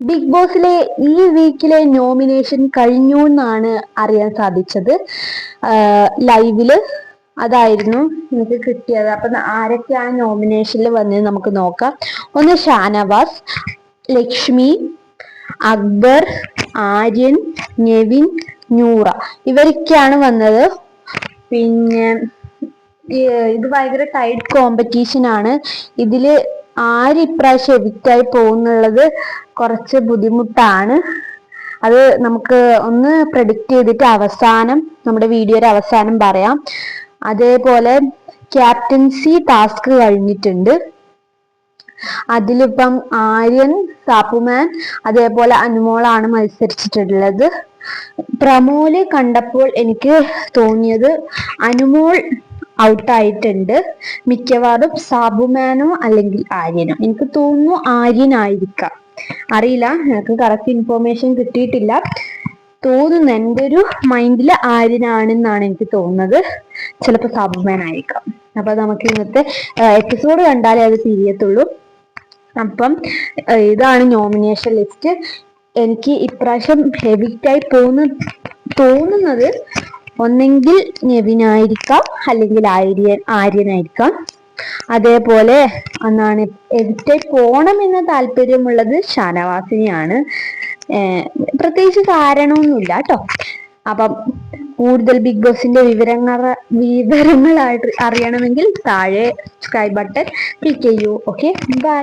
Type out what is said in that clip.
Big ബോസിലെ ഈ വീക്കിലെ nomination കഴിഞ്ഞു എന്നാണ് അറിയാൻ സാധിച്ചത്. ലൈവില് അതായിരുന്നു എനിക്ക് കിട്ടിയത്. അപ്പൊ ആരൊക്കെയാണ് നോമിനേഷനിൽ വന്നത് നമുക്ക് നോക്കാം. ഒന്ന് ഷാനവാസ്, ലക്ഷ്മി, അക്ബർ, ആര്യൻ, നെവിൻ, നൂറ, ഇവരൊക്കെയാണ് വന്നത്. പിന്നെ ഇത് ഭയങ്കര ടൈറ്റ് കോമ്പറ്റീഷൻ ആണ്. ഇതില് ആര് ഇപ്രാവശ്യം എവിക്റ്റായി പോകുന്നുള്ളത് കുറച്ച് ബുദ്ധിമുട്ടാണ്. അത് നമുക്ക് ഒന്ന് പ്രഡിക്റ്റ് ചെയ്തിട്ട് അവസാനം നമ്മുടെ വീഡിയോയുടെ അവസാനം പറയാം. അതേപോലെ ക്യാപ്റ്റൻസി ടാസ്ക് കഴിഞ്ഞിട്ടുണ്ട്. അതിലിപ്പം ആര്യൻ, സാപ്പുമാൻ, അതേപോലെ അനുമോളാണ് മത്സരിച്ചിട്ടുള്ളത്. പ്രമോല് കണ്ടപ്പോൾ എനിക്ക് തോന്നിയത് അനുമോൾ ഔട്ടായിട്ടുണ്ട്. മിക്കവാറും സാബുമാനോ അല്ലെങ്കിൽ ആര്യനോ. എനിക്ക് തോന്നുന്നു ആര്യനായിരിക്കാം, അറിയില്ല, എനിക്ക് കറക്റ്റ് ഇൻഫോർമേഷൻ കിട്ടിയിട്ടില്ല. തോന്നുന്നു എൻ്റെ ഒരു മൈൻഡില് ആര്യനാണെന്നാണ് എനിക്ക് തോന്നുന്നത്. ചിലപ്പോൾ സാബുമാൻ ആയിരിക്കാം. അപ്പൊ നമുക്ക് ഇന്നത്തെ എപ്പിസോഡ് കണ്ടാലേ അത് തിരിയത്തുള്ളൂ. അപ്പം ഇതാണ് നോമിനേഷൻ ലിസ്റ്റ്. എനിക്ക് ഇപ്രാവശ്യം എവിക്റ്റായി തോന്നുന്നത് ഒന്നെങ്കിൽ നെവിനായിരിക്കാം, അല്ലെങ്കിൽ ആര്യനായിരിക്കാം. അതേപോലെ ഒന്നാണ് എവിക്റ്റായി പോണമെന്ന് താല്പര്യമുള്ളത് ഷാനവാസിനെയാണ്. പ്രത്യേകിച്ച് കാരണമൊന്നുമില്ല കേട്ടോ. അപ്പം കൂടുതൽ ബിഗ് ബോസിന്റെ വിവരങ്ങളായിട്ട് അറിയണമെങ്കിൽ താഴെ സബ്സ്ക്രൈബ് ബട്ടൺ ക്ലിക്ക് ചെയ്യൂ. Okay, by.